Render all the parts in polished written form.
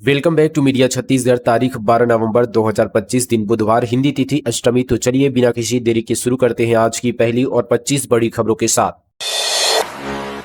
Welcome back to media Chhattisgarh. तारीख 12 नवंबर 2025 दिन बुधवार, हिंदी तिथि अष्टमी। तो चलिए बिना किसी देरी के शुरू करते हैं आज की पहली और 25 बड़ी खबरों के साथ।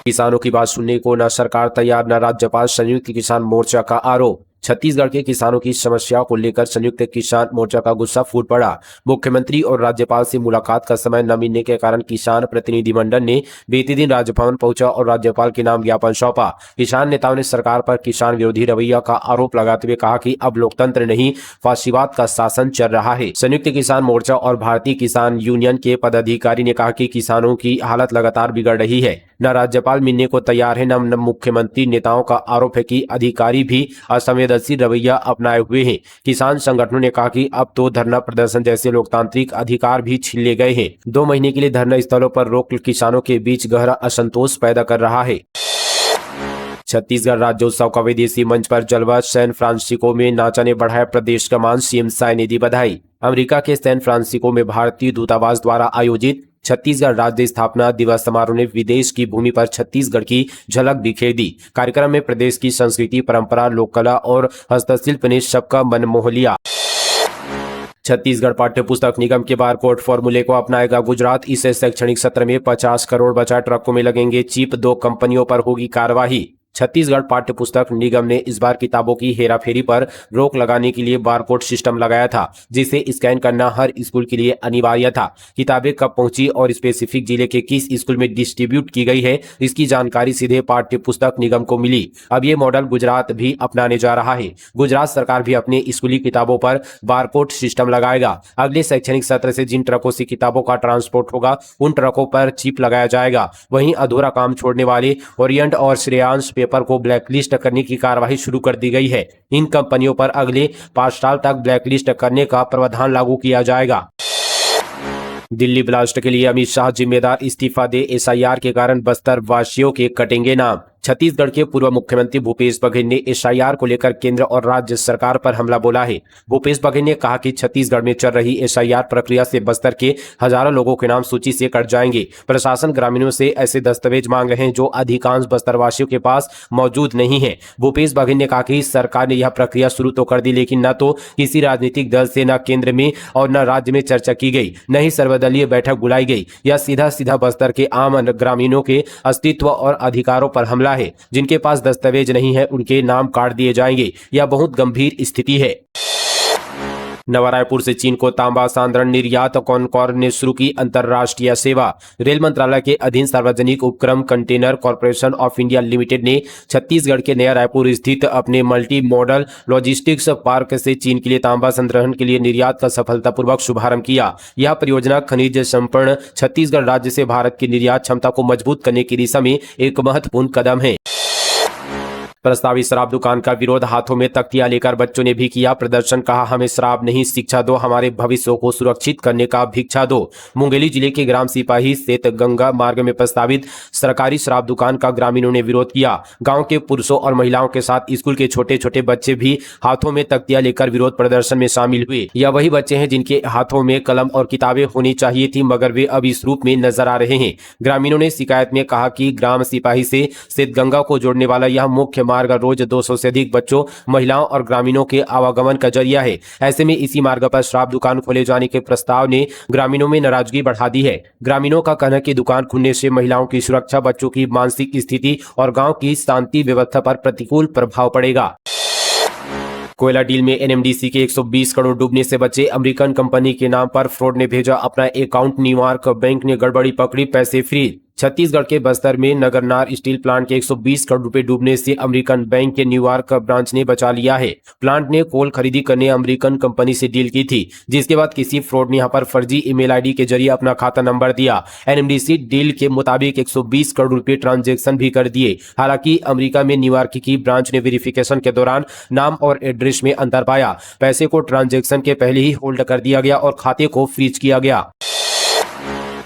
किसानों की बात सुनने को न सरकार तैयार, न राज्यपाल, संयुक्त किसान मोर्चा का आरोप। छत्तीसगढ़ के किसानों की समस्याओं को लेकर संयुक्त किसान मोर्चा का गुस्सा फूट पड़ा। मुख्यमंत्री और राज्यपाल से मुलाकात का समय न मिलने के कारण किसान प्रतिनिधिमंडल ने बीते दिन राजभवन पहुंचा और राज्यपाल के नाम ज्ञापन सौंपा। किसान नेताओं ने सरकार पर किसान विरोधी रवैया का आरोप लगाते हुए कहा कि अब लोकतंत्र नहीं, फाशीवाद का शासन चल रहा है। संयुक्त किसान मोर्चा और भारतीय किसान यूनियन के पदाधिकारी ने कहा कि किसानों की हालत लगातार बिगड़ रही है। न राज्यपाल मिलने को तैयार है, न मुख्यमंत्री। नेताओं का आरोप है कि अधिकारी भी असंवेदनशील रवैया अपनाए हुए हैं। किसान संगठनों ने कहा कि अब तो धरना प्रदर्शन जैसे लोकतांत्रिक अधिकार भी छीन लिए गए हैं। 2 महीने के लिए धरना स्थलों पर रोक किसानों के बीच गहरा असंतोष पैदा कर रहा है। छत्तीसगढ़ राज्योत्सव का विदेशी मंच पर जलवा। सैन फ्रांसिस्को में नाचा ने बढ़ाया प्रदेश का मान, सीएम साय ने दी बधाई। अमेरिका के सैन फ्रांसिस्को में भारतीय दूतावास द्वारा आयोजित छत्तीसगढ़ राज्य स्थापना दिवस समारोह ने विदेश की भूमि पर छत्तीसगढ़ की झलक बिखेर दी। कार्यक्रम में प्रदेश की संस्कृति, परंपरा, लोक कला और हस्तशिल्प ने सबका मन मोह लिया। छत्तीसगढ़ पाठ्य पुस्तक निगम के बारकोड फॉर्मूले को अपनाएगा गुजरात। इस शैक्षणिक सत्र में 50 करोड़ बचा ट्रकों में लगेंगे चिप। 2 कंपनियों पर होगी कार्रवाई। छत्तीसगढ़ पाठ्य पुस्तक निगम ने इस बार किताबों की हेराफेरी पर रोक लगाने के लिए बारकोड सिस्टम लगाया था, जिसे स्कैन करना हर स्कूल के लिए अनिवार्य था। किताबें कब पहुंची और स्पेसिफिक जिले के किस स्कूल में डिस्ट्रीब्यूट की गई है, इसकी जानकारी सीधे पाठ्य पुस्तक निगम को मिली। अब ये मॉडल गुजरात भी अपनाने जा रहा है। गुजरात सरकार भी अपने स्कूली किताबों पर बारकोड सिस्टम लगाएगा। अगले शैक्षणिक सत्र से जिन ट्रकों से किताबों का ट्रांसपोर्ट होगा, उन ट्रकों पर चिप लगाया जाएगा। वहीं अधूरा काम छोड़ने वाले ओरिएंट और श्रेयांश पेपर को ब्लैकलिस्ट करने की कार्रवाई शुरू कर दी गई है। इन कंपनियों पर अगले 5 साल तक ब्लैकलिस्ट करने का प्रावधान लागू किया जाएगा। दिल्ली ब्लास्ट के लिए अमित शाह जिम्मेदार, इस्तीफा दे। एसआईआर के कारण बस्तर वासियों के कटेंगे नाम। छत्तीसगढ़ के पूर्व मुख्यमंत्री भूपेश बघेल ने एसआईआर को लेकर केंद्र और राज्य सरकार पर हमला बोला है। भूपेश बघेल ने कहा कि छत्तीसगढ़ में चल रही एसआईआर प्रक्रिया से बस्तर के हजारों लोगों के नाम सूची से कट जाएंगे। प्रशासन ग्रामीणों से ऐसे दस्तावेज मांग रहे हैं जो अधिकांश बस्तरवासियों के पास मौजूद नहीं है। भूपेश बघेल ने कहा कि सरकार ने यह प्रक्रिया शुरू तो कर दी, लेकिन न तो किसी राजनीतिक दल से, न केंद्र में और न राज्य में चर्चा की गई, न ही सर्वदलीय बैठक बुलाई गई। यह सीधा सीधा बस्तर के आम ग्रामीणों के अस्तित्व और अधिकारों पर हमला है। जिनके पास दस्तावेज नहीं है, उनके नाम काट दिए जाएंगे। यह बहुत गंभीर स्थिति है। नवा रायपुर से चीन को तांबा सांद्रण निर्यात। कॉनकॉर ने शुरू की अंतर्राष्ट्रीय सेवा। रेल मंत्रालय के अधीन सार्वजनिक उपक्रम container corporation of India limited ने छत्तीसगढ़ के नया रायपुर स्थित अपने मल्टी मॉडल लॉजिस्टिक्स पार्क से चीन के लिए तांबा संग्रहण के लिए निर्यात का सफलतापूर्वक शुभारंभ किया। यह परियोजना खनिज संपन्न छत्तीसगढ़ राज्य से भारत की निर्यात क्षमता को मजबूत करने की दिशा में एक महत्वपूर्ण कदम है। प्रस्तावित शराब दुकान का विरोध। हाथों में तख्तियां लेकर बच्चों ने भी किया प्रदर्शन। कहा, हमें शराब नहीं, शिक्षा दो, हमारे भविष्य को सुरक्षित करने का भिक्षा दो। मुंगेली जिले के ग्राम सिपाही सेत गंगा मार्ग में प्रस्तावित सरकारी शराब दुकान का ग्रामीणों ने विरोध किया। गांव के पुरुषों और महिलाओं के साथ स्कूल के छोटे छोटे बच्चे भी हाथों में तख्तियां लेकर विरोध प्रदर्शन में शामिल हुए। यह वही बच्चे हैं जिनके हाथों में कलम और किताबें होनी चाहिए थी, मगर वे अब इस रूप में नजर आ रहे हैं। ग्रामीणों ने शिकायत में कहा कि ग्राम सिपाही से सेत गंगा को जोड़ने वाला यह मुख्य मार्ग रोज 200 से अधिक बच्चों, महिलाओं और ग्रामीणों के आवागमन का जरिया है। ऐसे में इसी मार्ग पर शराब दुकान खोले जाने के प्रस्ताव ने ग्रामीणों में नाराजगी बढ़ा दी है। ग्रामीणों का कहना है कि दुकान खुलने से महिलाओं की सुरक्षा, बच्चों की मानसिक स्थिति और गांव की शांति व्यवस्था पर प्रतिकूल प्रभाव पड़ेगा। कोयला डील में एनएमडीसी के 120 करोड़ डूबने से बचे। अमेरिकन कंपनी के नाम पर फ्रॉड ने भेजा अपना अकाउंट। न्यूयॉर्क बैंक ने गड़बड़ी पकड़ी, पैसे फ्रीज। छत्तीसगढ़ के बस्तर में नगरनार स्टील प्लांट के 120 करोड़ रुपए डूबने से अमेरिकन बैंक के न्यूयॉर्क ब्रांच ने बचा लिया है। प्लांट ने कोल खरीदी करने अमेरिकन कंपनी से डील की थी, जिसके बाद किसी फ्रॉड ने यहां पर फर्जी ईमेल आईडी के जरिए अपना खाता नंबर दिया। एनएमडीसी डील के मुताबिक 120 करोड़ रुपए ट्रांजैक्शन भी कर दिए। हालांकि अमेरिका में न्यूयॉर्क की ब्रांच ने वेरिफिकेशन के दौरान नाम और एड्रेस में अंतर पाया। पैसे को ट्रांजैक्शन के पहले ही होल्ड कर दिया गया और खाते को फ्रीज किया गया।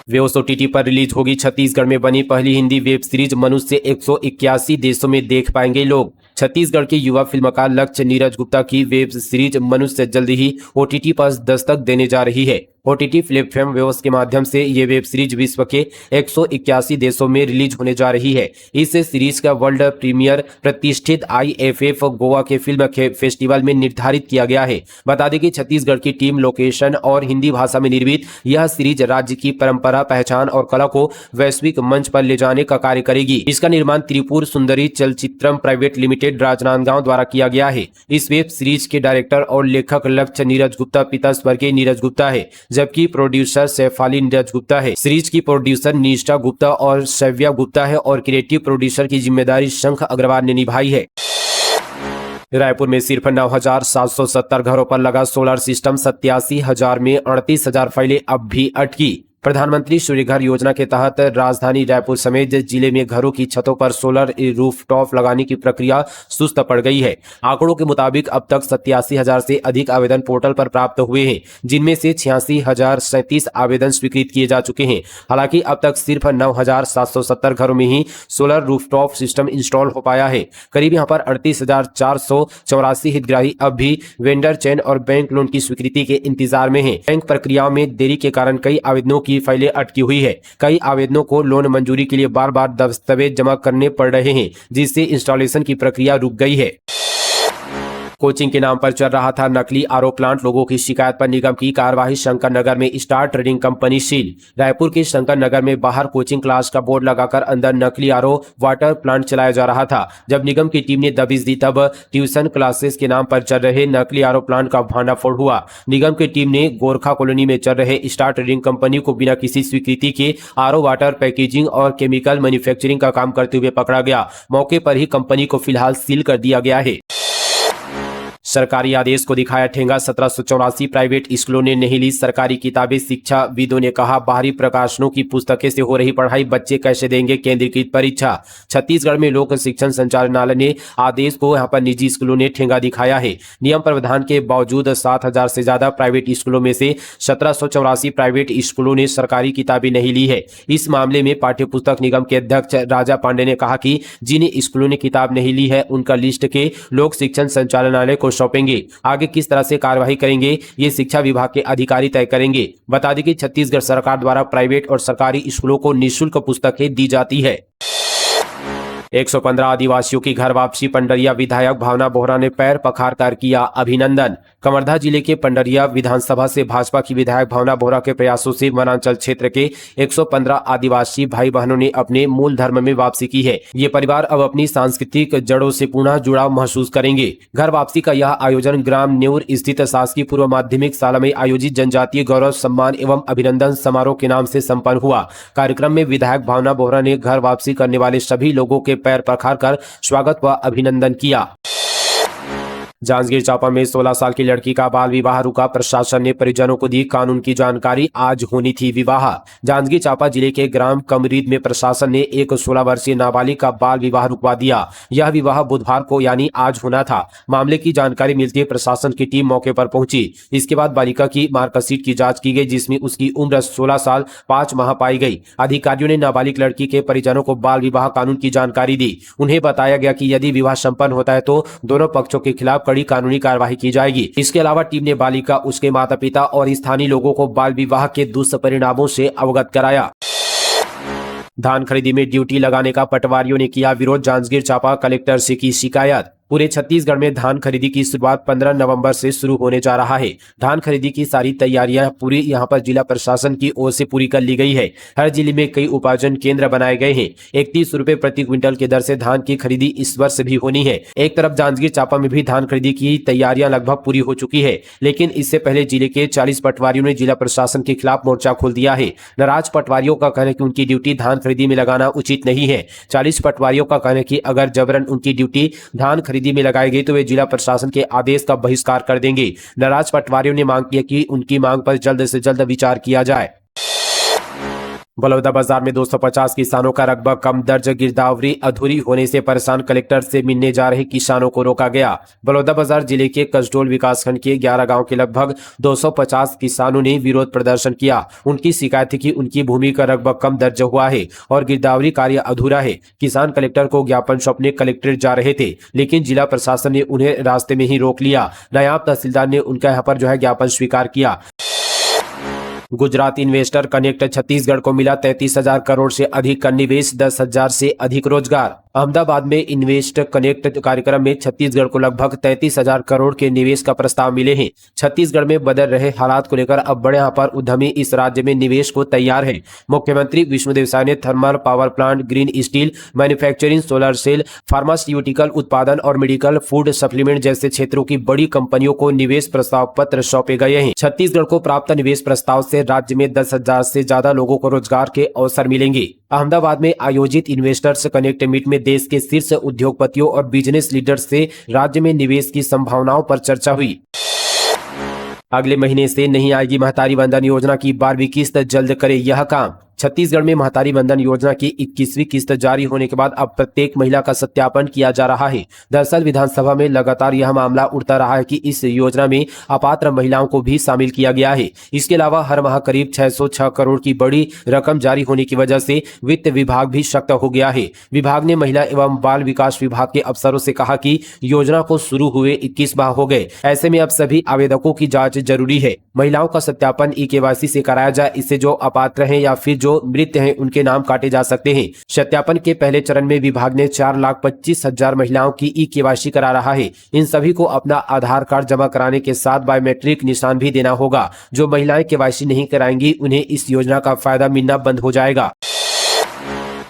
वेव्स ओटीटी पर रिलीज होगी। छत्तीसगढ़ में बनी पहली हिंदी वेब सीरीज मनुष्य 181 देशों में देख पाएंगे लोग। छत्तीसगढ़ के युवा फिल्मकार लक्ष्य नीरज गुप्ता की वेब सीरीज मनुष्य जल्द ही ओटीटी पर दस्तक देने जा रही है। OTT प्लेटफॉर्म व्यवस्था के माध्यम से ये वेब सीरीज विश्व के 181 देशों में रिलीज होने जा रही है। इस सीरीज का वर्ल्ड प्रीमियर प्रतिष्ठित IFF गोवा के फिल्म फेस्टिवल में निर्धारित किया गया है। बता दें कि छत्तीसगढ़ की टीम लोकेशन और हिंदी भाषा में निर्मित यह सीरीज राज्य की परंपरा, पहचान और कला को वैश्विक मंच पर ले जाने का कार्य करेगी। इसका निर्माण त्रिपुर सुंदरी चलचित्रम प्राइवेट लिमिटेड राजनांदगांव द्वारा किया गया है। इस वेब सीरीज के डायरेक्टर और लेखक लक्ष्य नीरज गुप्ता पिता स्वर्गीय नीरज गुप्ता है, जबकि प्रोड्यूसर सैफाली नीरज गुप्ता है। सीरीज की प्रोड्यूसर निष्ठा गुप्ता और शव्या गुप्ता है और क्रिएटिव प्रोड्यूसर की जिम्मेदारी शंख अग्रवाल ने निभाई है। रायपुर में सिर्फ 9,770 घरों पर लगा सोलर सिस्टम, 87,000 में 38,000 फाइलें अब भी अटकी। प्रधानमंत्री सूर्यघर योजना के तहत राजधानी रायपुर समेत जिले में घरों की छतों पर सोलर रूफटॉप लगाने की प्रक्रिया सुस्त पड़ गई है। आंकड़ों के मुताबिक अब तक 87,000 से अधिक आवेदन पोर्टल पर प्राप्त हुए हैं, जिनमें से 86,037 आवेदन स्वीकृत किए जा चुके हैं। हालांकि अब तक सिर्फ 9,770 घरों में ही सोलर रूफटॉप सिस्टम इंस्टॉल हो पाया है। करीब यहां पर 38,484 हितग्राही अब भी वेंडर चयन और बैंक लोन की स्वीकृति के इंतजार में हैं। बैंक प्रक्रियाओं में देरी के कारण कई आवेदनों की फाइलें अटकी हुई है। कई आवेदनों को लोन मंजूरी के लिए बार बार दस्तावेज जमा करने पड़ रहे हैं, जिससे इंस्टॉलेशन की प्रक्रिया रुक गई है। कोचिंग के नाम पर चल रहा था नकली आरओ प्लांट। लोगों की शिकायत पर निगम की कार्रवाई। शंकर नगर में star trading company seal. Raipur के शंकर नगर में बाहर कोचिंग क्लास का बोर्ड लगाकर अंदर नकली आरओ वाटर प्लांट चलाया जा रहा था। जब निगम की टीम ने दबिश दी, तब ट्यूशन क्लासेस के नाम पर चल रहे नकली आरओ प्लांट का भांडाफोड़ हुआ। निगम की टीम ने गोरखा कॉलोनी में चल रहे स्टार ट्रेडिंग कंपनी को बिना किसी स्वीकृति के आरओ वाटर पैकेजिंग और केमिकल मैन्युफैक्चरिंग का काम करते हुए पकड़ा गया। मौके पर ही कंपनी को फिलहाल सील कर दिया गया है। सरकारी आदेश को दिखाया ठेंगा। 1784 प्राइवेट स्कूलों ने नहीं ली सरकारी किताबें। शिक्षाविदों ने कहा, बाहरी प्रकाशनों की पुस्तकें से हो रही पढ़ाई, बच्चे कैसे देंगे केंद्रीकृत परीक्षा। छत्तीसगढ़ में लोक शिक्षण संचालनालय ने आदेश को यहां पर निजी स्कूलों ने ठेंगा दिखाया है। नियम प्रावधान के बावजूद 7,000 से ज्यादा प्राइवेट स्कूलों में से 1784 प्राइवेट स्कूलों ने सरकारी किताबें नहीं ली है। इस मामले में पाठ्य पुस्तक निगम के अध्यक्ष राजा पांडे ने कहा कि जिन स्कूलों ने किताब नहीं ली है, उनका लिस्ट के लोक शिक्षण संचालनालय को सौंपेंगे। आगे किस तरह से कार्यवाही करेंगे, ये शिक्षा विभाग के अधिकारी तय करेंगे। बता दें कि छत्तीसगढ़ सरकार द्वारा प्राइवेट और सरकारी स्कूलों को निःशुल्क पुस्तकें दी जाती है। 115 आदिवासियों की घर वापसी। पंडरिया विधायक भावना बोहरा ने पैर पखार कर किया अभिनंदन। कवर्धा जिले के पंडरिया विधानसभा से भाजपा की विधायक भावना बोहरा के प्रयासों से वनांचल क्षेत्र के 115 आदिवासी भाई बहनों ने अपने मूल धर्म में वापसी की है। ये परिवार अब अपनी सांस्कृतिक जड़ों से पुनः जुड़ाव महसूस करेंगे। घर वापसी का यह आयोजन ग्राम न्यूर स्थित शासकीय पूर्व माध्यमिक शाला में आयोजित जनजातीय गौरव सम्मान एवं अभिनंदन समारोह के नाम से संपन्न हुआ। कार्यक्रम में विधायक भावना बोहरा ने घर वापसी करने वाले सभी लोगों के पैर पखार कर स्वागत व अभिनंदन किया। जांजगीर चांपा में 16 साल की लड़की का बाल विवाह रुका। प्रशासन ने परिजनों को दी कानून की जानकारी। आज होनी थी विवाह। जांजगीर चांपा जिले के ग्राम कमरीद में प्रशासन ने एक 16 वर्षीय नाबालिग का बाल विवाह रुकवा दिया। यह विवाह बुधवार को यानी आज होना था। मामले की जानकारी मिलते ही प्रशासन की टीम मौके पर पहुंची। इसके बाद बालिका की मार्कशीट की जाँच की गई, जिसमें उसकी उम्र 16 साल 5 माह पाई गई। अधिकारियों ने नाबालिग लड़की के परिजनों को बाल विवाह कानून की जानकारी दी। उन्हें बताया गया कि यदि विवाह संपन्न होता है तो दोनों पक्षों के खिलाफ कानूनी कार्यवाही की जाएगी। इसके अलावा टीम ने बालिका, उसके माता पिता और स्थानीय लोगों को बाल विवाह के दुष्परिणामों से अवगत कराया। धान खरीदी में ड्यूटी लगाने का पटवारियों ने किया विरोध। जांजगीर चांपा कलेक्टर से की शिकायत। पूरे छत्तीसगढ़ में धान खरीदी की शुरुआत 15 नवंबर से शुरू होने जा रहा है। धान खरीदी की सारी तैयारियां पूरी यहां पर जिला प्रशासन की ओर से पूरी कर ली गई है। हर जिले में कई उपार्जन केंद्र बनाए गए हैं। 31 रुपए प्रति क्विंटल की दर से धान की खरीदी इस वर्ष भी होनी है। एक तरफ जांजगीर चांपा में भी धान खरीदी की तैयारियां लगभग पूरी हो चुकी है, लेकिन इससे पहले जिले के 40 पटवारियों ने जिला प्रशासन के खिलाफ मोर्चा खोल दिया है। नाराज पटवारियों का कहना है कि उनकी ड्यूटी धान खरीदी में लगाना उचित नहीं है। 40 पटवारियों का कहना है कि अगर जबरन उनकी ड्यूटी धान खरीदी में लगाई गई तो वे जिला प्रशासन के आदेश का बहिष्कार कर देंगे। नाराज पटवारियों ने मांग की कि उनकी मांग पर जल्द से जल्द विचार किया जाए। बलौदाबाजार में 250 किसानों का रकबा कम दर्ज। गिरदावरी अधूरी होने से परेशान कलेक्टर से मिलने जा रहे किसानों को रोका गया। बलौदाबाजार जिले के कसडोल विकासखंड के 11 गांव के लगभग 250 किसानों ने विरोध प्रदर्शन किया। उनकी शिकायत थी कि उनकी भूमि का रकबा कम दर्ज हुआ है और गिरदावरी कार्य अधूरा है। किसान कलेक्टर को ज्ञापन सौंपने कलेक्ट्रेट जा रहे थे, लेकिन जिला प्रशासन ने उन्हें रास्ते में ही रोक लिया। नायब तहसीलदार ने उनका यहाँ पर ज्ञापन स्वीकार किया। गुजरात इन्वेस्टर कनेक्ट छत्तीसगढ़ को मिला 33,000 करोड़ से अधिक का निवेश, 10,000 से अधिक रोजगार। अहमदाबाद में इन्वेस्ट कनेक्ट कार्यक्रम में छत्तीसगढ़ को लगभग 33,000 करोड़ के निवेश का प्रस्ताव मिले हैं। छत्तीसगढ़ में बदल रहे हालात को लेकर अब बड़े पर उद्यमी इस राज्य में निवेश को तैयार है। मुख्यमंत्री विष्णुदेव साय ने thermal power plant, green steel manufacturing, solar cell, pharmaceutical उत्पादन और मेडिकल फूड सप्लीमेंट जैसे क्षेत्रों की बड़ी कंपनियों को निवेश प्रस्ताव पत्र सौंपे गए हैं। छत्तीसगढ़ को प्राप्त निवेश प्रस्ताव से राज्य में 10,000 से ज्यादा लोगों को रोजगार के अवसर मिलेंगे। अहमदाबाद में आयोजित इन्वेस्टर्स कनेक्ट मीट में देश के शीर्ष उद्योगपतियों और बिजनेस लीडर्स से राज्य में निवेश की संभावनाओं पर चर्चा हुई। अगले महीने से नहीं आएगी महतारी वंदन योजना की 12वीं किस्त, जल्द करे यह काम। छत्तीसगढ़ में महतारी वंदन योजना की 21वीं किस्त जारी होने के बाद अब प्रत्येक महिला का सत्यापन किया जा रहा है। दरअसल विधानसभा में लगातार यह मामला उठता रहा है कि इस योजना में अपात्र महिलाओं को भी शामिल किया गया है। इसके अलावा हर माह करीब 606 करोड़ की बड़ी रकम जारी होने की वजह से वित्त विभाग भी सख्त हो गया है। विभाग ने महिला एवं बाल विकास विभाग के अफसरों से कहा कि योजना को शुरू हुए 21 माह हो गए, ऐसे में अब सभी आवेदकों की जाँच जरूरी है। महिलाओं का सत्यापन ई-केवाईसी से कराया जाए, इससे जो अपात्र हैं या फिर जो मृत हैं उनके नाम काटे जा सकते हैं। सत्यापन के पहले चरण में विभाग ने 4,25,000 महिलाओं की ई-केवाईसी करा रहा है। इन सभी को अपना आधार कार्ड जमा कराने के साथ बायोमेट्रिक निशान भी देना होगा। जो महिलाएं केवाईसी नहीं कराएंगी उन्हें इस योजना का फायदा मिलना बंद हो जाएगा।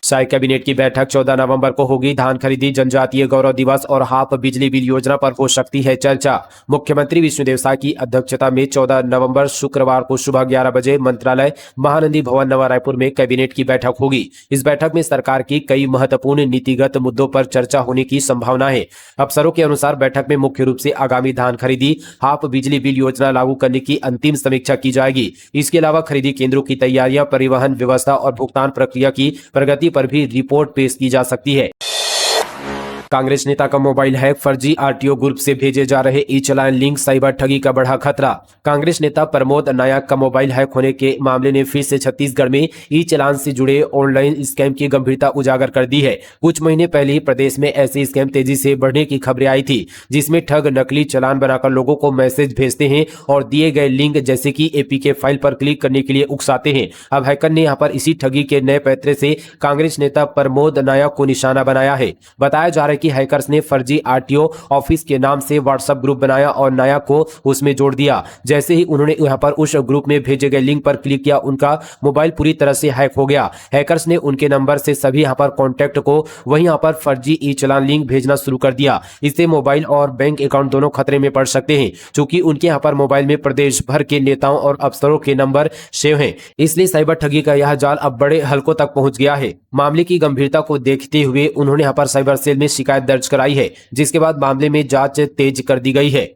साय कैबिनेट की बैठक 14 नवंबर को होगी। धान खरीदी, जनजातीय गौरव दिवस और हाफ बिजली बिल योजना पर हो सकती है चर्चा। मुख्यमंत्री विष्णुदेव साय की अध्यक्षता में 14 नवंबर शुक्रवार को सुबह 11 बजे मंत्रालय महानंदी भवन नवा रायपुर में कैबिनेट की बैठक होगी। इस बैठक में सरकार की कई महत्वपूर्ण नीतिगत मुद्दों पर चर्चा होने की संभावना है। अफसरों के अनुसार बैठक में मुख्य रूप से आगामी धान खरीदी, हाफ बिजली बिल योजना लागू करने की अंतिम समीक्षा की जाएगी। इसके अलावा खरीदी केंद्रों की तैयारियां, परिवहन व्यवस्था और भुगतान प्रक्रिया की प्रगति पर भी रिपोर्ट पेश की जा सकती है। कांग्रेस नेता का मोबाइल हैक, फर्जी आरटीओ ग्रुप से भेजे जा रहे ई चालान लिंक, साइबर ठगी का बढ़ा खतरा। कांग्रेस नेता प्रमोद नायक का मोबाइल हैक होने के मामले ने फिर से छत्तीसगढ़ में ई चालान से जुड़े ऑनलाइन स्कैम की गंभीरता उजागर कर दी है। कुछ महीने पहले ही प्रदेश में ऐसे स्कैम तेजी से बढ़ने की खबरें आई थी, जिसमें ठग नकली चालान बनाकर लोगों को मैसेज भेजते हैं और दिए गए लिंक जैसे कि एपीके फाइल पर क्लिक करने के लिए उकसाते हैं। अब हैकर ने यहाँ पर इसी ठगी के नए पैतरे से कांग्रेस नेता प्रमोद नायक को निशाना बनाया है। बताया जा रहा है कि हैकर्स ने फर्जी आरटीओ ऑफिस के नाम से व्हाट्सएप ग्रुप बनाया और नायक को उसमें जोड़ दिया। जैसे ही उन्होंने यहां पर उस ग्रुप में भेजे गए लिंक पर क्लिक किया, उनका मोबाइल पूरी तरह से हैक हो गया। हैकर्स ने उनके नंबर से सभी यहां पर कॉन्टैक्ट को वहीं यहां पर फर्जी ई चालान लिंक भेजना शुरू कर दिया। इससे मोबाइल और बैंक अकाउंट दोनों खतरे में पड़ सकते हैं, क्योंकि उनके यहां पर मोबाइल में प्रदेश भर के नेताओं और अफसरों के नंबर सेव हैं। इसलिए साइबर ठगी का यह जाल अब बड़े हलकों तक पहुंच गया है। मामले की गंभीरता को देखते हुए उन्होंने यहां पर साइबर सेल में शिकायत दर्ज कराई है, जिसके बाद मामले में जांच तेज कर दी गई है।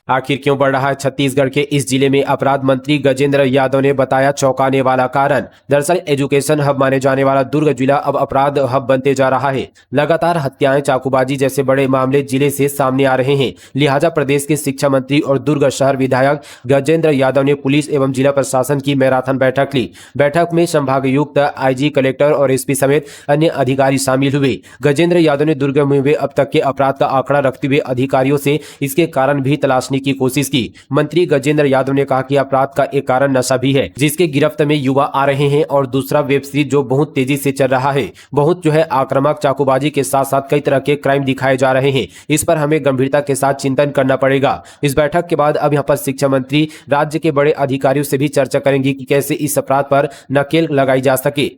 आखिर क्यों बढ़ रहा है छत्तीसगढ़ के इस जिले में अपराध? मंत्री गजेंद्र यादव ने बताया चौंकाने वाला कारण। दरअसल एजुकेशन हब माने जाने वाला दुर्ग जिला अब अपराध हब बनते जा रहा है। लगातार हत्याएं, चाकूबाजी जैसे बड़े मामले जिले से सामने आ रहे हैं। लिहाजा प्रदेश के शिक्षा मंत्री और दुर्ग शहर विधायक गजेंद्र यादव ने पुलिस एवं जिला प्रशासन की मैराथन बैठक ली। बैठक में संभागायुक्त, आईजी, कलेक्टर और एसपी समेत अन्य अधिकारी शामिल हुए। गजेंद्र यादव ने दुर्ग में हुए अब तक के अपराध का आंकड़ा रखते हुए अधिकारियों से इसके कारण भी तलाशने की कोशिश की। मंत्री गजेंद्र यादव ने कहा कि अपराध का एक कारण नशा भी है, जिसके गिरफ्त में युवा आ रहे हैं, और दूसरा वेब सीरीज जो बहुत तेजी से चल रहा है। बहुत आक्रामक, चाकूबाजी के साथ साथ कई तरह के क्राइम दिखाए जा रहे हैं। इस पर हमें गंभीरता के साथ चिंतन करना पड़ेगा। इस बैठक के बाद अब यहाँ पर शिक्षा मंत्री राज्य के बड़े अधिकारियों से भी चर्चा करेंगे कि कैसे इस अपराध पर नकेल लगाई जा सके।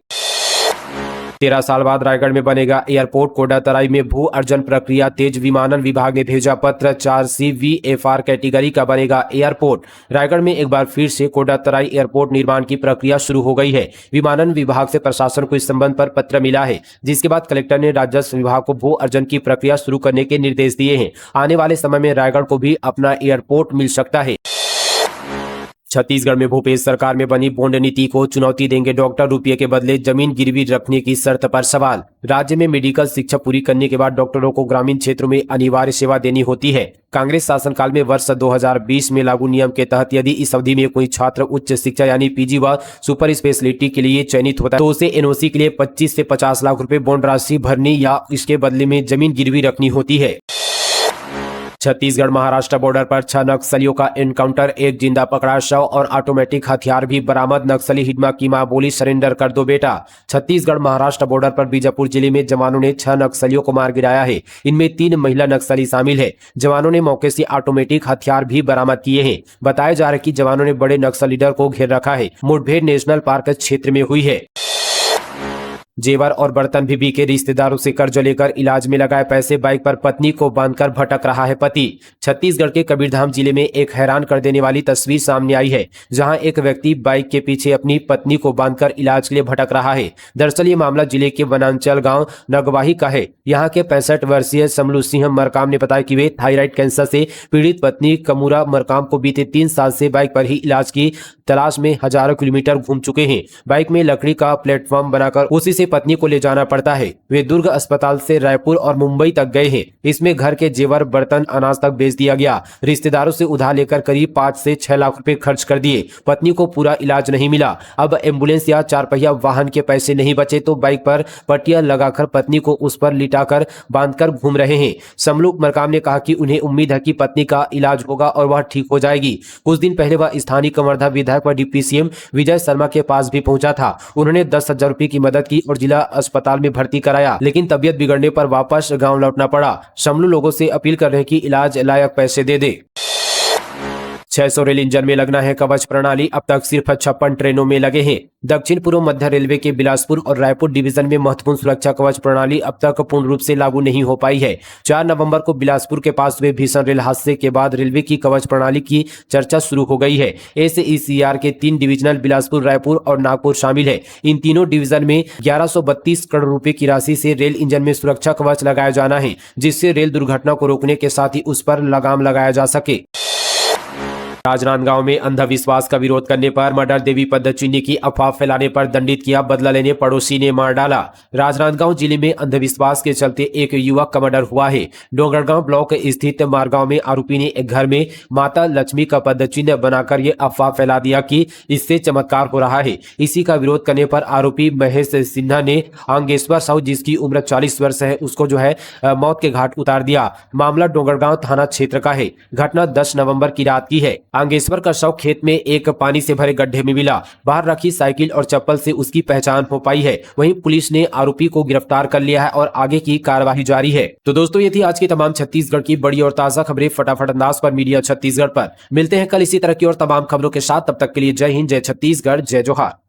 13 साल बाद रायगढ़ में बनेगा एयरपोर्ट। कोडातराई में भू अर्जन प्रक्रिया तेज। विमानन विभाग ने भेजा पत्र। 4C VFR कैटेगरी का बनेगा एयरपोर्ट। रायगढ़ में एक बार फिर से कोडातराई एयरपोर्ट निर्माण की प्रक्रिया शुरू हो गई है। विमानन विभाग से प्रशासन को इस संबंध पर पत्र मिला है, जिसके बाद कलेक्टर ने राजस्व विभाग को भू अर्जन की प्रक्रिया शुरू करने के निर्देश दिए हैं। आने वाले समय में रायगढ़ को भी अपना एयरपोर्ट मिल सकता है। छत्तीसगढ़ में भूपेश सरकार में बनी बॉन्ड नीति को चुनौती देंगे डॉक्टर। रुपये के बदले जमीन गिरवी रखने की शर्त पर सवाल। राज्य में मेडिकल शिक्षा पूरी करने के बाद डॉक्टरों को ग्रामीण क्षेत्रों में अनिवार्य सेवा देनी होती है। कांग्रेस शासनकाल में वर्ष 2020 में लागू नियम के तहत यदि इस अवधि में कोई छात्र उच्च शिक्षा यानी पीजी व सुपर स्पेशलिटी के लिए चयनित होता है तो उसे एनओसी के लिए 25 से 50 लाख रुपए बॉन्ड राशि भरनी या इसके बदले में जमीन गिरवी रखनी होती है। छत्तीसगढ़ महाराष्ट्र बॉर्डर पर 6 नक्सलियों का एनकाउंटर, एक जिंदा पकड़ा शव और ऑटोमेटिक हथियार भी बरामद। नक्सली हिडमा की मां बोली, सरेंडर कर दो बेटा। छत्तीसगढ़ महाराष्ट्र बॉर्डर पर बीजापुर जिले में जवानों ने 6 नक्सलियों को मार गिराया है। इनमें 3 महिला नक्सली शामिल है। जवानों ने मौके से ऑटोमेटिक हथियार भी बरामद किए हैं। बताया जा रहा है कि जवानों ने बड़े नक्सल लीडर को घेर रखा है। मुठभेड़ नेशनल पार्क क्षेत्र में हुई है। जेवर और बर्तन भी बिके, रिश्तेदारों से कर्ज लेकर इलाज में लगाए पैसे, बाइक पर पत्नी को बांधकर भटक रहा है पति। छत्तीसगढ़ के कबीरधाम जिले में एक हैरान कर देने वाली तस्वीर सामने आई है, जहां एक व्यक्ति बाइक के पीछे अपनी पत्नी को बांधकर इलाज के लिए भटक रहा है। दरअसल ये मामला जिले के वनांचल गांव नगवाही का है। यहाँ के 65 वर्षीय समलू सिंह मरकाम ने बताया कि वे थायराइड कैंसर से पीड़ित पत्नी कमूरा मरकाम को बीते 3 साल से बाइक पर ही इलाज की तलाश में हजारों किलोमीटर घूम चुके हैं। बाइक में लकड़ी का प्लेटफॉर्म बनाकर उसी से पत्नी को ले जाना पड़ता है। वे दुर्ग अस्पताल से रायपुर और मुंबई तक गए हैं। इसमें घर के जेवर, बर्तन, अनाज तक बेच दिया गया। रिश्तेदारों से उधार लेकर करीब 5 से 6 लाख रुपए खर्च कर दिए। पत्नी को पूरा इलाज नहीं मिला। अब एम्बुलेंस या 4 पहिया वाहन के पैसे नहीं बचे तो बाइक पर पट्टियां लगाकर पत्नी को उस पर लिटाकर बांधकर घूम रहे हैं। समलूक मरकाम ने कहा कि उन्हें उम्मीद है कि पत्नी का इलाज होगा और वह ठीक हो जाएगी। कुछ दिन पहले वह स्थानीय कवर्धा विधायक व डिप्टी सीएम विजय शर्मा के पास भी पहुंचा था। उन्होंने 10,000 रुपए की मदद की और जिला अस्पताल में भर्ती कराया, लेकिन तबियत बिगड़ने पर वापस गांव लौटना पड़ा। समलू लोगों से अपील कर रहे हैं कि इलाज लायक पैसे दे दे। 600 रेल इंजन में लगना है कवच प्रणाली, अब तक सिर्फ 56 ट्रेनों में लगे हैं। दक्षिण पूर्व मध्य रेलवे के बिलासपुर और रायपुर डिवीजन में महत्वपूर्ण सुरक्षा कवच प्रणाली अब तक पूर्ण रूप से लागू नहीं हो पाई है। 4 नवंबर को बिलासपुर के पास हुए भीषण रेल हादसे के बाद रेलवे की कवच प्रणाली की चर्चा शुरू हो गई है। एसईसीआर के 3 डिवीजनल बिलासपुर, रायपुर और नागपुर शामिल है। इन तीनों डिवीजन में 1132 करोड़ रुपए की राशि से रेल इंजन में सुरक्षा कवच लगाया जाना है, जिससे रेल दुर्घटना को रोकने के साथ ही उस पर लगाम लगाया जा सके। राजनांदगांव में अंधविश्वास का विरोध करने पर मर्डर, देवी पद्मचिन्नी की अफवाह फैलाने पर दंडित किया, बदला लेने पड़ोसी ने मार डाला। राजनांदगांव जिले में अंधविश्वास के चलते एक युवक का मर्डर हुआ है। डोंगरगांव ब्लॉक स्थित मारगांव में आरोपी ने एक घर में माता लक्ष्मी का पद्मचिन्ह बनाकर ये अफवाह फैला दिया कि इससे चमत्कार हो रहा है। इसी का विरोध करने पर आरोपी महेश सिन्हा ने आंगेश्वर साहू, जिसकी उम्र 40 वर्ष है, उसको मौत के घाट उतार दिया। मामला डोंगरगांव थाना क्षेत्र का है। घटना 10 नवंबर की रात की है। आंगेश्वर का शव खेत में एक पानी से भरे गड्ढे में मिला। बाहर रखी साइकिल और चप्पल से उसकी पहचान हो पाई है। वहीं पुलिस ने आरोपी को गिरफ्तार कर लिया है और आगे की कार्यवाही जारी है। तो दोस्तों, ये थी आज की तमाम छत्तीसगढ़ की बड़ी और ताजा खबरें फटाफट अंदाज पर मीडिया छत्तीसगढ़ पर। मिलते हैं कल इसी तरह की और तमाम खबरों के साथ। तब तक के लिए जय हिंद, जय छत्तीसगढ़, जय जोहार।